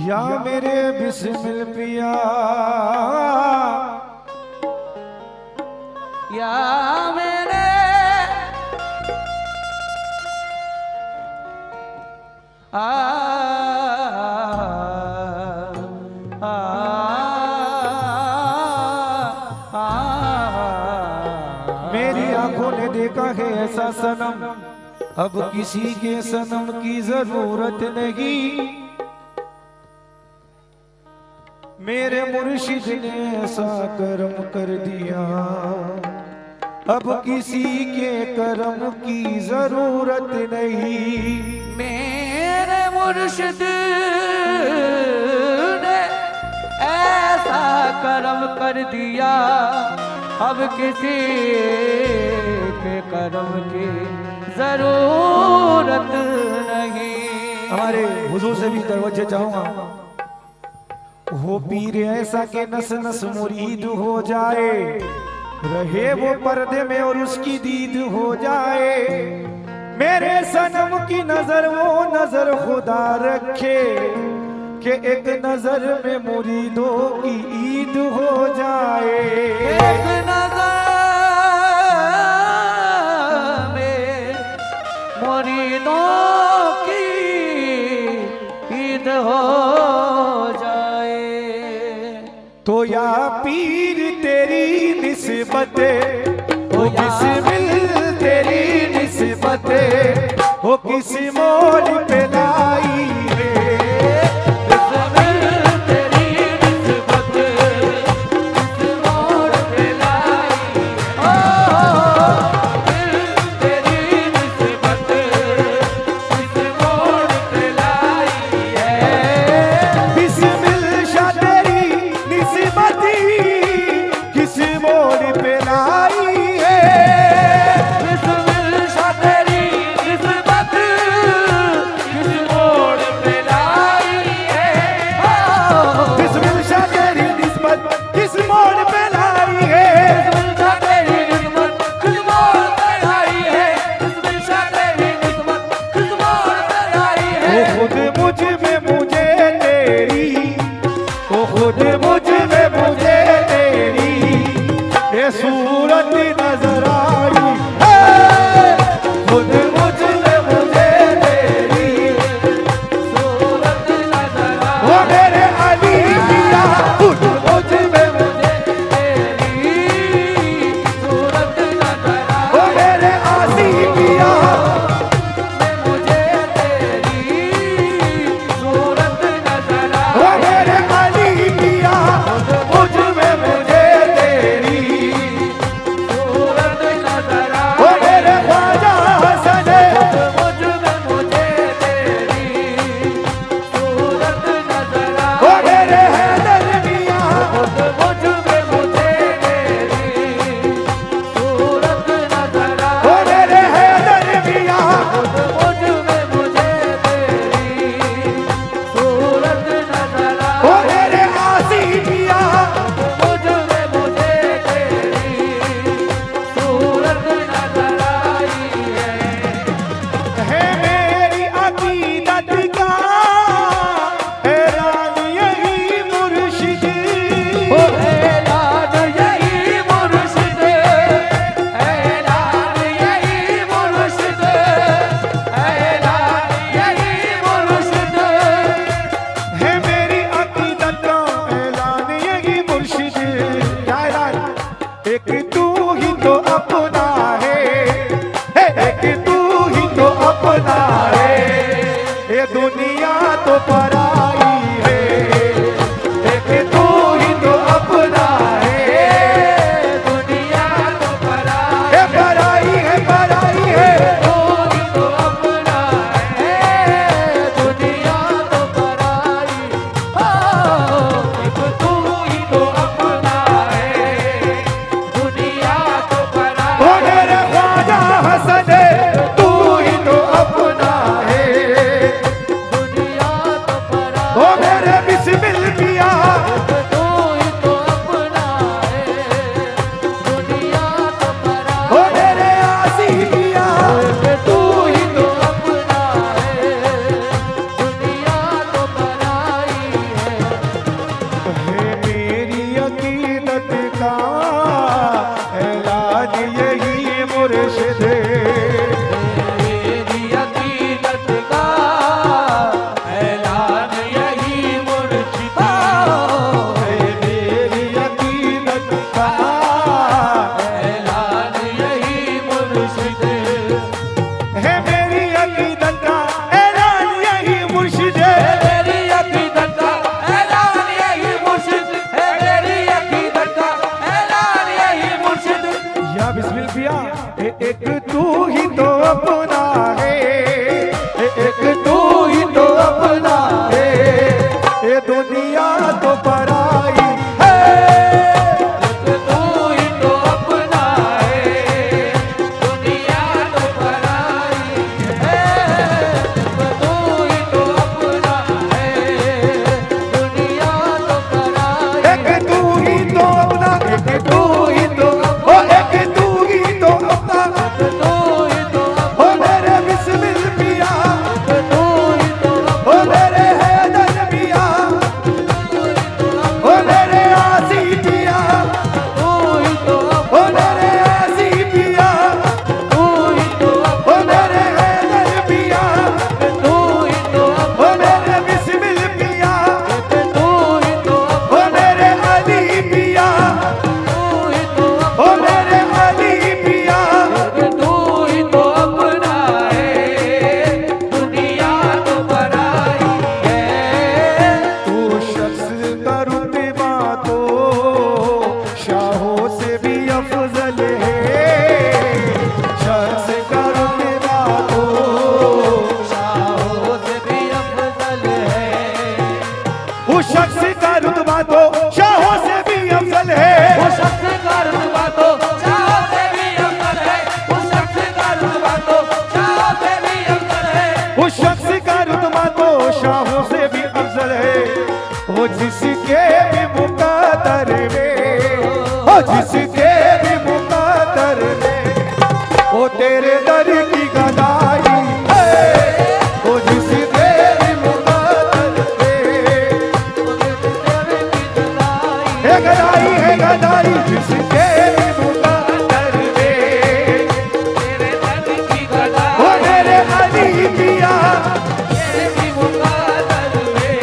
या मेरे बिस्मिल पिया, या मेरे आ, आ, आ, मेरी आंखों ने देखा है ऐसा सनम, अब किसी के सनम की जरूरत नहीं। मेरे मुर्शिद ने ऐसा करम कर दिया, अब किसी के करम की जरूरत नहीं। मेरे मुर्शिद ने ऐसा करम कर दिया, अब किसी के करम की जरूरत नहीं। हमारे हुजूर से भी तवज्जो चाहूंगा, हो पीर ऐसा के नस नस मुरीद हो जाए, रहे वो पर्दे में और उसकी दीद हो जाए। मेरे सनम की नजर वो नजर खुदा रखे, कि एक नजर में मुरीदों की ईद हो जाए। एक नजर में मुरीदों की ईद हो जाए। तो या पीर तेरी निस्बत हो बिस्मिल, तेरी निस्बत हो किस मोल पे लाई है। बिस्मिल तेरी निस्बत किस मोल पे लाई है। बिस्मिल तेरी निस्बत किस मोल पे लाई है। बिस्मिल शाह तेरी निस्बत किस मोल पे लाई है। बिस्मिल शाह तेरी निस्बत किस मोड़ पे लाई है। बिस्मिल शाह तेरी निस्बत किस मोल पे लाई है। बिस्मिल शाह तेरी निस्बत किस मोड़ पे लाई है। बिस्मिल शाह तेरी निस्बत किस मोड़ पे लाई है। वो खुद मुझ में मुझे तेरी, वो खुद मुझ में मुझे तेरी ये सूरत नजर आई है। खुद मुझ में मुझे तेरी सूरत नजर वो मेरे अली पिया, खुद मुझ में मुझे तेरी सूरत नजर वो मेरे आसी पिया, मुझे तेरी सूरत नजर वो मेरे अली पिया, मुझ में मुझे तेरी सूरत नजर वो मेरे ख्वाजा हसन, मुझ में मुझे तेरी सूरत नजर वो मेरे हैदर मिया, मुझ में मुझे तेरी सूरत नजर वो मेरे हैदर मिया, मुझ में मुझे तेरी सूरत नजर वो मेरे आसी पिया, मुझ में मुझे तेरी सूरत नजर आई है। मेरी अकीदत का हैरान यही मुर्शिद। ओ ऐलान यही मुर्शिद, ऐलान यही मुर्शिद, ऐलान यही मुर्शिद। है मेरी अकीदत का ऐलान यही मुर्शिद। क्या ऐलान? एक तू ही तो अपना है, एक तू ही तो अपना है, ये दुनिया तो पराई है। एक तू ही तो अपना है, दुनिया तो पराई ये पराई है, पराई है। तू ही तो अपना है, दुनिया तो पराई। एक तू ही तो अपना है, दुनिया तो पराई। वो मेरे ख्वाजा हसन, तू ही तो अपना है। दुनिया तो पराई। वो मेरे बिस्मिल पिया, तू ही तो अपना है, दुनिया तो पराई। वो मेरे आसी पिया, तू ही तो अपना है, दुनिया तो पराई है तेरी अकीदत का ऐलान यही मुर्शिद, है तेरी अकीदत का ऐलान यही मुर्शिद। या बिस्मिल पिया एक तू ही तो अपना है, एक तू ही तो अपना है, ये दुनिया तो पराई है। एक तू ही तो अपना है, दुनिया तो पराई है। एक तू ही तो अपना है, दुनिया तो पराई। एक तू ही तो अपना, एक तू ही तो, ओ एक तू ही तो अपना, एक तू ही तो ओ मेरे बिस्मिल पिया, एक तू ही तो ओ मेरे हैदर पिया, ओ मेरे आसी पिया, तू ही तो ओ मेरे आसी पिया, तू ही तो ओ मेरे हैदर पिया, तू ही तो ओ मेरे बिस्मिल पिया, तू ही तो ओ मेरे अली पिया, तू ही तो ओ मेरे अली पिया। तू ही तो अपना है, दुनिया तो पराई है। तू शख्स का रुतबा तो शाहों से भी अफजल है, शख्स का रुतबा तो, शाहों से भी अफजल है। उस शख्स का रुतबा तो शाहों से भी अफजल है। वो शख्स का रुतबा तो शाहों से भी अफजल है, वो शख्स का रुतबा तो शाहों से भी अफजल है। उस शख्स का रुतबा तो शाहों से भी अफजल है, वो जिसके भी मुकद्दर में, वो जिसके भी मुकद्दर में, वो तेरे दर की गदाई है, वो जिसके भी मुकद्दर में, है गदाई है गदाई, जिसके भी मुकद्दर में, तेरे दर्द की गदा वो मेरे अली पिया, तेरी मुकादर में,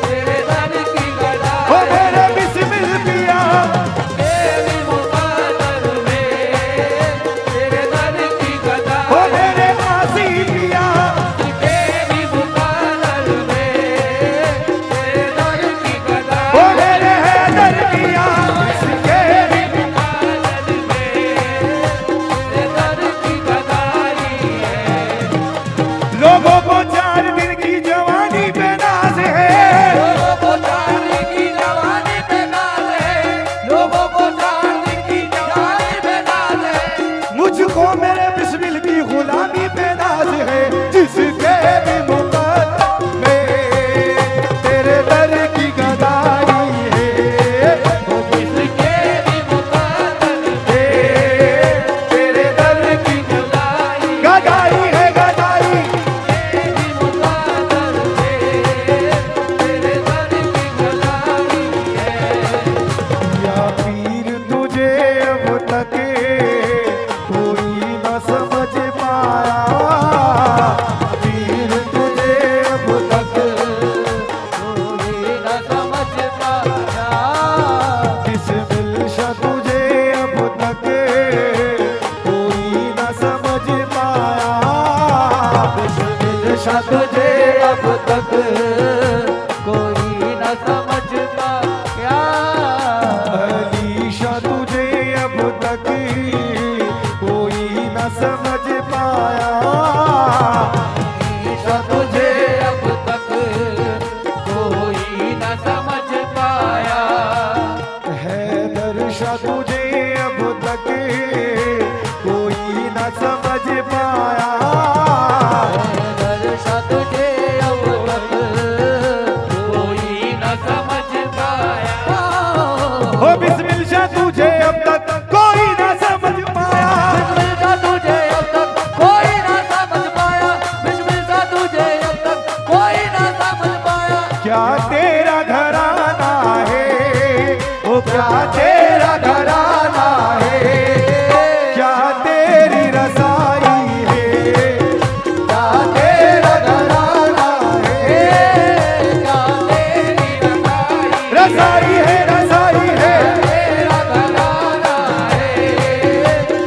तेरे दर्द की गदा वो मेरे बिस्मिल पिया, तेरी मुकादर में, तेरे दर्द की गदा वो मेरे आसी पिया, तेरी मुकादर में, तेरे दर्द की गदा वो मेरे हैदर पिया, जिसके भी मुकादर में, तेरे दर्द की गदाई है। लोगों को 4 दिन की जवानी पे नाज है, लोगों को जाने की जवानी पे नाज है, लोगों को जाने की जवानी पे नाज है। मुझको मेरे बिस्मिल की गुलामी पे नाज है, जिसके भी मुकद्दर में तेरे दर की गदाई है, जिसके भी मुकादर तेरे दर की गदाई, गदाई है गदाई। तेरी मुकादर में, तेरे दर की गदाई है। या पीर तुझे अब तक कोई न समझ पाया, पीर तुझे अब तक कोई न समझ पाया, बिस्मिल शाह तुझे अब तक कोई न समझ पाया, बिस्मिल शाह तुझे अब तक कोई न समझ पाया। अली शाह तुझे अब तक कोई न समझ पाया, शाह तुझे अब तक कोई न समझ पाया। हैदर शाह तुझे अब तक कोई न समझ पाया, दर्शा तुझे अब तक कोई न समझ पाया। ओ बिस्मिल शाह तुझे अब तक कोई न समझ पाया, बिस्मिल सा तुझे अब तक कोई न समझ पाया, बिस्मिल सा तुझे अब तक कोई न समझ पाया। क्या तेरा घराना है, ओ क्या तेरा घराना है, क्या तेरी रसाई है, क्या तेरा घराना है, क्या तेरी रसाई रसाई है रसाई है, तेरा घराना है,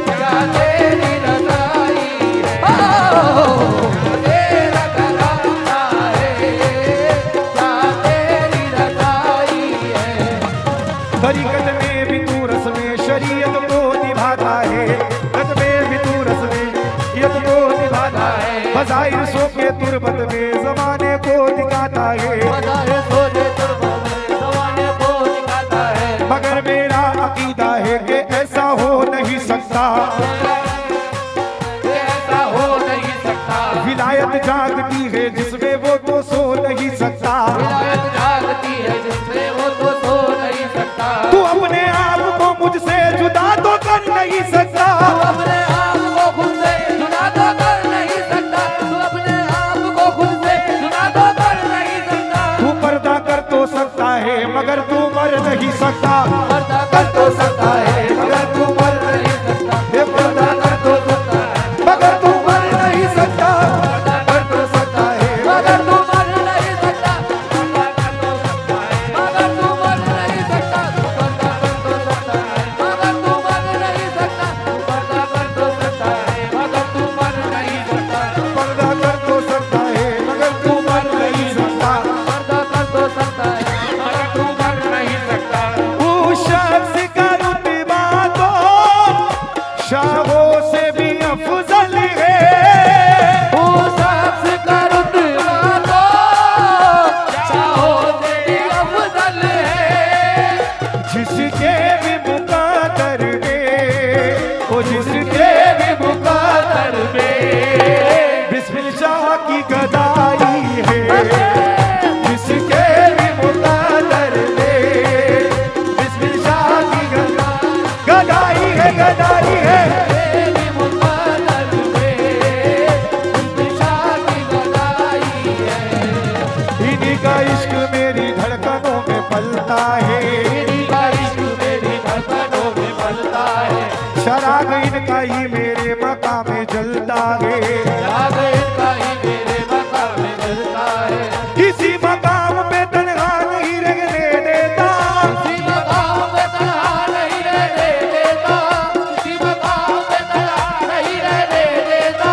क्या तेरी रसाई है। तेरा घराना है, बजाय सो के तुरबत में जमाने को दिखाता है, बजाए सोने तुरबत में जमाने को दिखाता है। मगर मेरा अकीदा है कि ऐसा हो नहीं सकता, ऐसा हो नहीं सकता। विलायत जागती है जिसमें वो तो सो नहीं सकता, विलायत जागती है जिसमें वो तो सो नहीं सकता। तू अपने आप को मुझसे जुदा तो कर नहीं सकता, तू अपने आप को खुद से जुदा तो कर नहीं सकता। तू अपने आप को खुद से जुदा तो कर नहीं सकता। तू पर्दा कर तो सकता है मगर तू मर नहीं सकता, पर्दा कर तो सकता है मगर तू मर नहीं सकता। ये पर्दा कर तो सकता है मगर तू मर नहीं सकता, कर तो सकता है मगर तू मर नहीं सकता। पर्दा कर तो सकता है मगर तू मर नहीं सकता। पर्दा कर तो सकता है मगर तू मर नहीं सकता। पर्दा कर तो सकता है मगर तू मर नहीं सकता। पर्दा कर तो सकता है मगर तू मर नहीं सकता। पर्दा कर तो सकता है मगर तू मर नहीं सकता। उस शख्स का रुतबा तो शाहों से भी अफजल है, वो शख्स का रुतबा तो शाहों से भी अफजल है। जिसके भी मुकादर में वो जिसके भी मुकादर में बिस्मिल शाह की गदाई है, जिसके भी मुकादर में बिस्मिल शाह की गदाई है, गदाई है। तेरी मुक़द्दर में शाह की गदाई है। इन्हीं का इश्क मेरी धड़कनों में पलता है, तेरी का इश्क मेरी धड़कनों में पलता है। शराब इनका ही मेरे मकाम में जलता है, राग इनका ही मेरे मकाम में जलता है। किसी मकाम पे तन्हा नहीं रहने देता, किसी मकाम पे तन्हा नहीं रहने देता। किसी मकाम पे तन्हा नहीं रहने देता।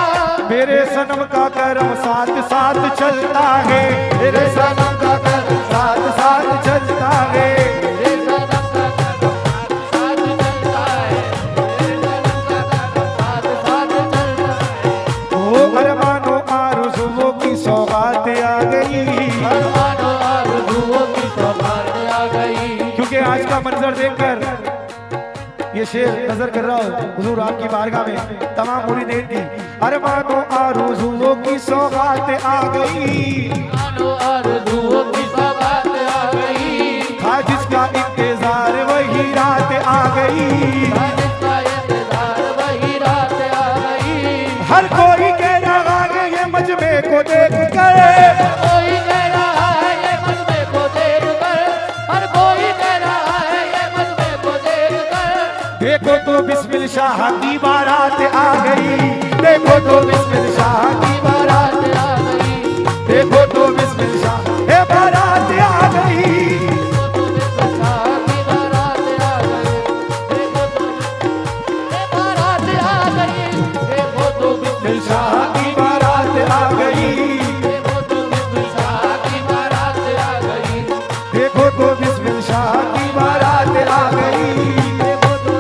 मेरे सनम का करम साथ साथ चलता है, मेरे सनम का करम साथ साथ चलता है। मेरे सनम का करम साथ चलता है। मेरे सनम का करम साथ चलता है। ओ अरमानो आरज़ुओं की सौगात आ गई, अरमानो आरज़ुओं की सौगात आ गई। क्योंकि आज का मंजर देखकर ये शेर नजर कर रहा हूँ हुजूर आपकी बारगाह में तमाम मुरीदीन की। अरमानो आरज़ुओं की सौगात आ गई, अरमानो आरज़ुओं की सौगात आ गई। था जिसका इंतजार वही रात आ गई, जिसका इंतजार वही रात आ गई। हर कोई कह रहा है ये मजमे को देख कर, कोई कह रहा है ये मजमे को देख कर। हर कोई कह रहा है ये मजमे को देख कर। देखो तो बिस्मिल शाह की बारात आ गई, देखो तो बिस्मिल शाह की बारात, रात आ गई। देखो तो बिस्मिल शाह ये बारात आ गई। देखो तो शाह की बारात आ गई। देखो तो बारात आ गई। देखो तो बिस्मिल शाह की बारात आ गई, देखो तो शाह की बारात आ गई। देखो तो बिस्मिल शाह की बारात आ गई। देखो तो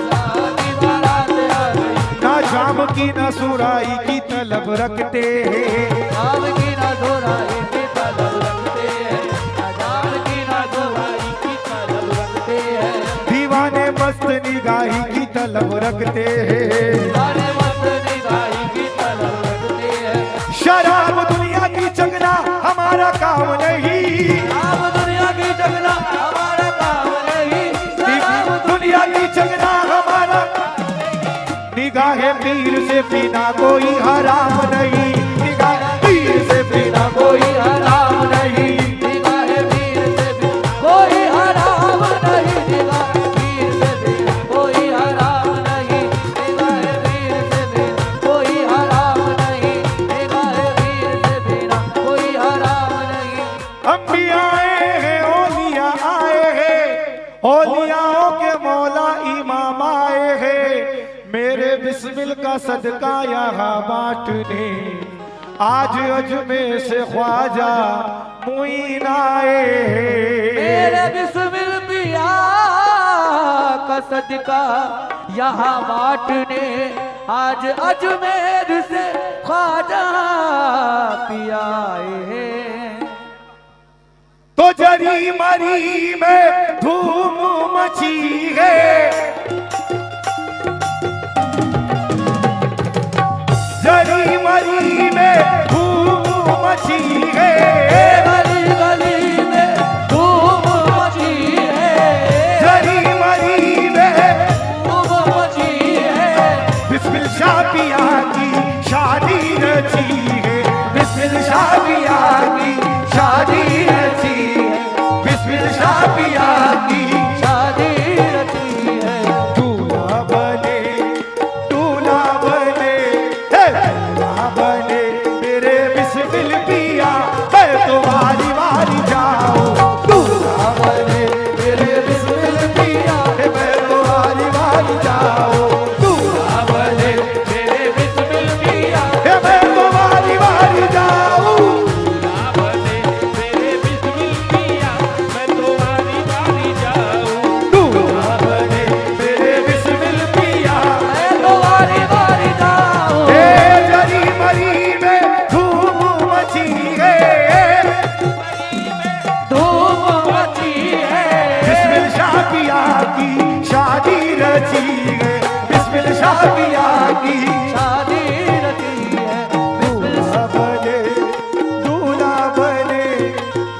शाह की बारात आ गई। ना शाम की ना सुराई की तलब रखते हैं, शाम की ना दोहराई की तलब रखते हैं। शाम की ना दोहराई की तलब रखते हैं। दीवाने मस्त निगाही की तलब रखते हैं, सारे मस्त निगाही की तलब रखते हैं। शराब दुनिया की चगना हमारा काम नहीं, आम दुनिया की जगना हमारा काम नहीं। शराब दुनिया की चगना हमारा, निगाहे पीर से पीना कोई हराम नहीं, निगाह पीर से पीना कोई हराम नहीं। निगाहे पीर से भी कोई हराम नहीं। निगाहे पीर से भी कोई हराम नहीं। निगाहे पीर से भी कोई हराम नहीं। निगाहे पीर से भी कोई हराम नहीं। अंबिया आए हैं, औलिया आए हैं, औलियाओं के मौला इमाम आए हैं, मेरे बिस्मिल का सदका यहाँ बांटने आज अजमेर से ख्वाजा मुईन आए हैं। मेरे बिस्मिल पिया का सदका यहाँ बांटने आज अजमेर से ख्वाजा राजा पियाए। तो जरी मरी में धूम मची है, जरी मरी में धूम मची है, गली गली में धूम मची है, जरी मरी में धूम मची है। बिस्मिल शापिया की शादी रची है, बिस्मिल शापिया की शादी रची है, बिस्मिल शापिया की शादी रची है। दूल्हा बने, दूल्हा बने, दूल्हा बने मेरे बिस्मिल पिया, मैं तो वारी वारी जाऊं। दूल्हा बने मेरे बिस्मिल पिया, मैं तो वारी वारी जाऊं। दूल्हा बने मेरे बिस्मिल पिया, मैं तो वारी वारी जाऊं। दूल्हा बने मेरे बिस्मिल पिया, मैं तो वारी वारी जाऊं। जरी मरी में धूम मची है, धूम मची है। बिस्मिल शापिया की शादी रची है, बिस्मिल शापिया की शादी रची है। दूल्हा बने, दूल्हा बने,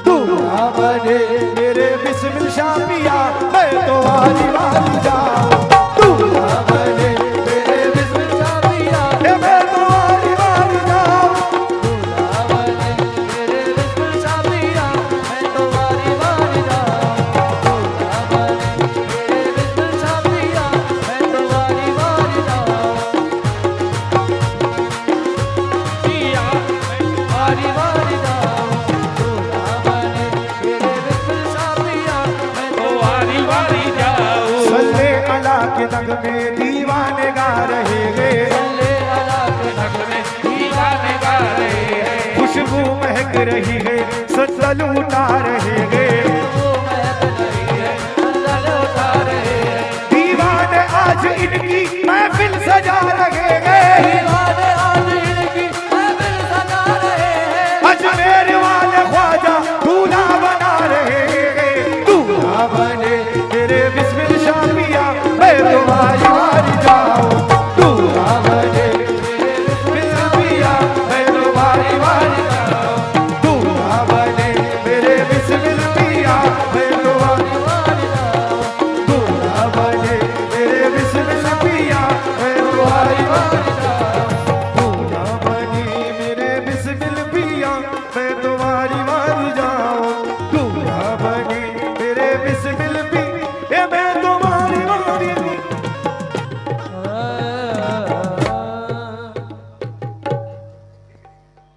दूल्हा बने मेरे बिस्मिल शापिया, मैं तो वारी वारी जाऊं। दूल्हा बने मेरे बिस्मिल शादिया, मैं तो वारी वारी जाऊं। दूल्हा बने मेरे बिस्मिल शादिया, मैं तो वारी वारी जाऊं। दूल्हा बने मेरे बिस्मिल शादिया, मैं तो वारी वारी जाऊं। वारी वारी जाऊं। दूल्हा बने मेरे बिस्मिल शादिया, मैं तो वारी वारी जाऊं। सल्ले अला के नग में दीवाने गा रहे हैं, चले अला के नगमे दीवाने गा रहे हैं। खुशबू महक रही है, सत्सल उठा रहे हैं। वो महक रही है, अंदर उठा रहे हैं। दीवाने आज इनकी महफिल सजा रहे हैं, दीवाने आज इनकी महफिल सजा रहे हैं। अजमेर वाले ख्वाजा दूल्हा बना रहे हैं। दूल्हा बने मेरे बिस्मिल शापिया, मैं तो वारी वारी जाऊं। दूल्हा बने मेरे बिस्मिल शापिया, मैं तो वारी वारी जाऊं। दूल्हा बने मेरे बिस्मिल पिया, मैं तो वारी वारी जाऊं। दूल्हा बने मेरे बिस्मिल पिया, मैं तो वारी वारी जाऊं। दूल्हा बने मेरे बिस्मिल पिया, मैं तो